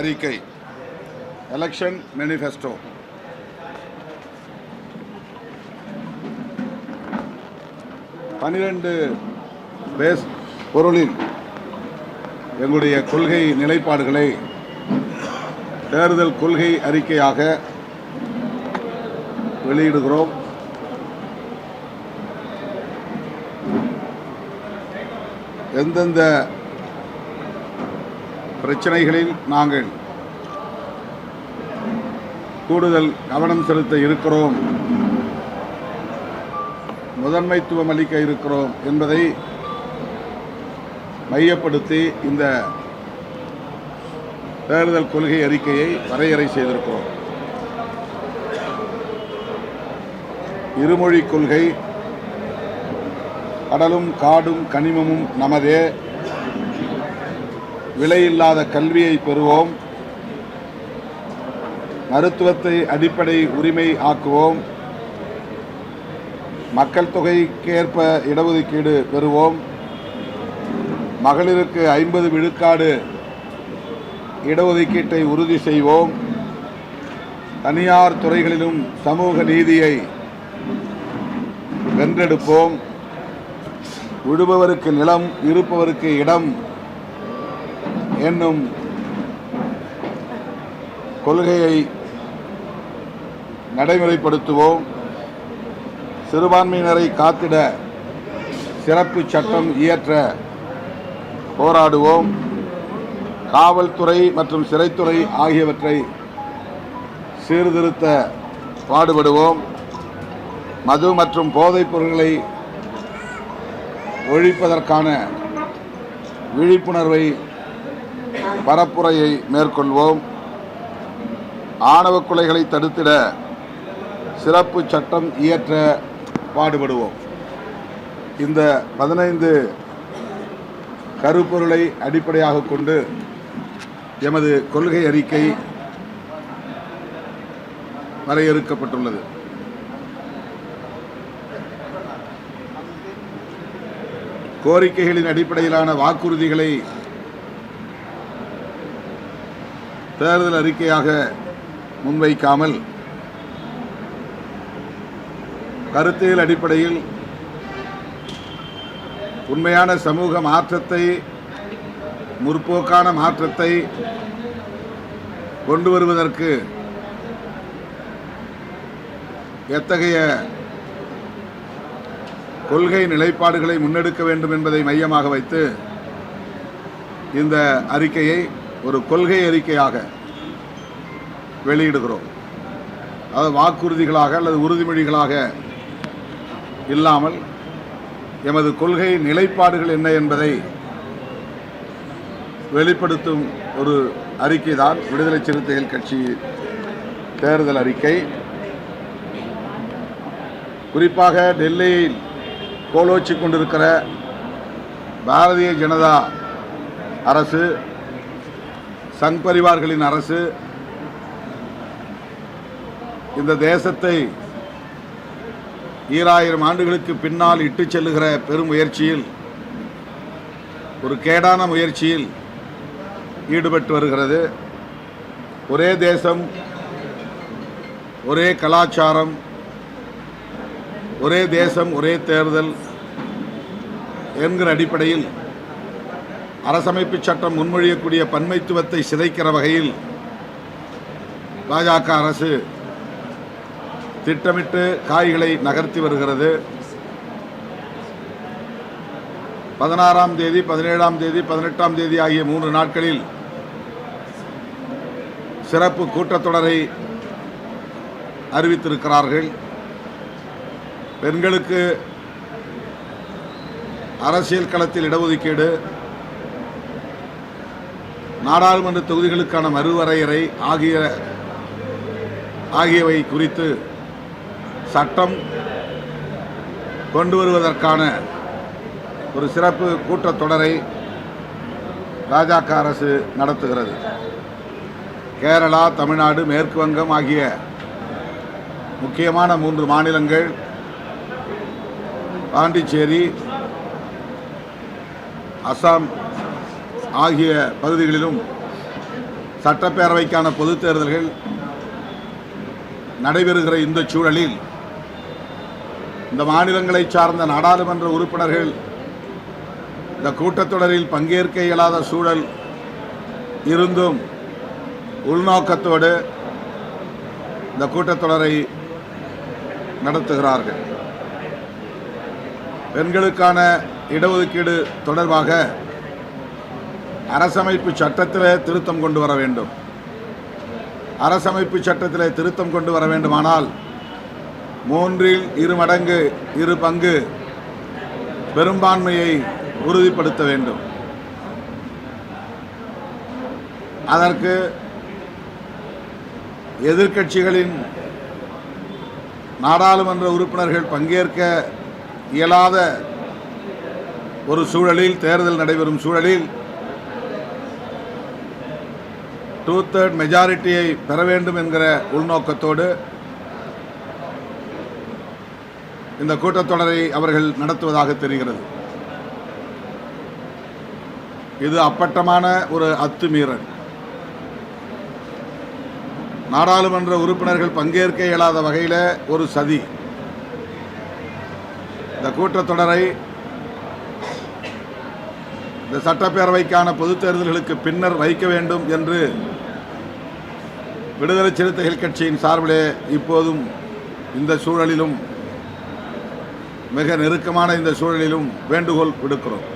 அறிக்கை election manifesto. பனிரெண்டு base பொருளில் எங்களுடைய கொள்கை நிலைப்பாடுகளை தேர்தல் கொள்கை அறிக்கையாக வெளியிடுகிறோம். எந்தெந்த பிரச்சனைகளில் நாங்கள் கூடுதல் கவனம் செலுத்த இருக்கிறோம், முதன்மைத்துவம் அளிக்க இருக்கிறோம் என்பதை மையப்படுத்தி இந்த தேர்தல் கொள்கை அறிக்கையை வரையறை செய்திருக்கிறோம். இருமொழி கொள்கை, கடலும் காடும் கனிமமும் நமதே, விலையில்லாத கல்வியை பெறுவோம், மருத்துவத்தை அடிப்படை உரிமை ஆக்குவோம், மக்கள் தொகைக்கேற்ப இடஒதுக்கீடு பெறுவோம், மகளிருக்கு 50 விழுக்காடு இடஒதுக்கீட்டை உறுதி செய்வோம், தனியார் துறைகளிலும் சமூக நீதியை வென்றெடுப்போம், விடுபவருக்கு நிலம் இருப்பவருக்கு இடம் என்னும் கொள்கையை நடைமுறைப்படுத்துவோம், சிறுபான்மையினரை காத்திட சிறப்பு சட்டம் இயற்ற போராடுவோம், காவல்துறை மற்றும் சிறைத்துறை ஆகியவற்றை சீர்திருத்த பாடுபடுவோம், மது மற்றும் போதைப் பொருட்களை ஒழிப்பதற்கான விழிப்புணர்வை பரப்புரையை மேற்கொள்வோம், ஆணவ கொலைகளை தடுத்திட சிறப்பு சட்டம் இயற்ற பாடுபடுவோம். இந்த 15 கருப்பொருளை அடிப்படையாக கொண்டு எமது கொள்கை அறிக்கை வரையறுக்கப்பட்டுள்ளது. கோரிக்கைகளின் அடிப்படையிலான வாக்குறுதிகளை தேர்தல் அறிக்கையாக முன்வைக்காமல் கருத்தியல் அடிப்படையில் உண்மையான சமூக மாற்றத்தை, முற்போக்கான மாற்றத்தை கொண்டு வருவதற்கு எத்தகைய கொள்கை நிலைப்பாடுகளை முன்னெடுக்க வேண்டும் என்பதை மையமாக வைத்து இந்த அறிக்கையை ஒரு கொள்கை அறிக்கையாக வெளியிடுகிறோம். அதாவது வாக்குறுதிகளாக அல்லது உறுதிமொழிகளாக இல்லாமல் எமது கொள்கை நிலைப்பாடுகள் என்ன என்பதை வெளிப்படுத்தும் ஒரு அறிக்கை தான் விடுதலை சிறுத்தைகள் கட்சி தேர்தல் அறிக்கை. குறிப்பாக டெல்லியில் கோலோச்சி கொண்டிருக்கிற பாரதிய ஜனதா அரசு, சங் பரிவார்களின் அரசு இந்த தேசத்தை 2000 ஆண்டுகளுக்கு பின்னால் இட்டுச் செல்லுகிற பெரும் முயற்சியில், ஒரு கேடான முயற்சியில் ஈடுபட்டு வருகிறது. ஒரே தேசம், ஒரே கலாச்சாரம், ஒரே தேசம் ஒரே தேர்தல் என்கிற அடிப்படையில் அரசமைப்பு சட்டம் முன்மொழியக்கூடிய பன்மைத்துவத்தை சிதைக்கிற வகையில் பாஜக அரசு திட்டமிட்டு காய்களை நகர்த்தி வருகிறது. 16ஆம் தேதி, 17ஆம் தேதி, 18ஆம் தேதி ஆகிய 3 நாட்களில் சிறப்பு கூட்டத்தொடரை அறிவித்திருக்கிறார்கள். பெண்களுக்கு அரசியல் களத்தில் இடஒதுக்கீடு, நாடாளுமன்ற தொகுதிகளுக்கான மறுவரையறை ஆகியவை குறித்து சட்டம் கொண்டு வருவதற்கான ஒரு சிறப்பு கூட்டத்தொடரை பாஜக அரசு நடத்துகிறது. கேரளா, தமிழ்நாடு, மேற்கு வங்கம் ஆகிய முக்கியமான 3 மாநிலங்கள், பாண்டிச்சேரி, அசாம் ஆகிய பகுதிகளிலும் சட்டப்பேரவைக்கான பொதுத் தேர்தல்கள் நடைபெறுகிற இந்த சூழலில் இந்த மாநிலங்களை சார்ந்த நாடாளுமன்ற உறுப்பினர்கள் இந்த கூட்டத்தொடரில் பங்கேற்க இயலாத சூழல் இருந்தும் உள்நோக்கத்தோடு இந்த கூட்டத்தொடரை நடத்துகிறார்கள். பெண்களுக்கான இடஒதுக்கீடு தொடர்பாக அரசமைப்பு சட்டத்திலே திருத்தம் கொண்டு வர வேண்டும். அரசமைப்பு சட்டத்திலே திருத்தம் கொண்டு வர வேண்டுமானால் 2/3 மடங்கு 2 பங்கு பெரும்பான்மையை உறுதிப்படுத்த வேண்டும். அதற்கு எதிர்க்கட்சிகளின் நாடாளுமன்ற உறுப்பினர்கள் பங்கேற்க இயலாத ஒரு சூழலில், தேர்தல் நடைபெறும் சூழலில் 2/3 மெஜாரிட்டியை பெற வேண்டும் என்கிற உள்நோக்கத்தோடு இந்த கூட்டத்தொடரை அவர்கள் நடத்துவதாக தெரிகிறது. இது அப்பட்டமான ஒரு அத்துமீறல். நாடாளுமன்ற உறுப்பினர்கள் பங்கேற்க இயலாத வகையில் ஒரு சதி. இந்த கூட்டத்தொடரை இந்த சட்டப்பேரவைக்கான பொதுத் தேர்தல்களுக்கு பின்னர் வைக்க வேண்டும் என்று விடுதலை சிறுத்தைகள் கட்சியின் சார்பிலே இப்போதும் இந்த சூழலிலும், மிக நெருக்கமான இந்த சூழலிலும் வேண்டுகோள் விடுக்கிறோம்.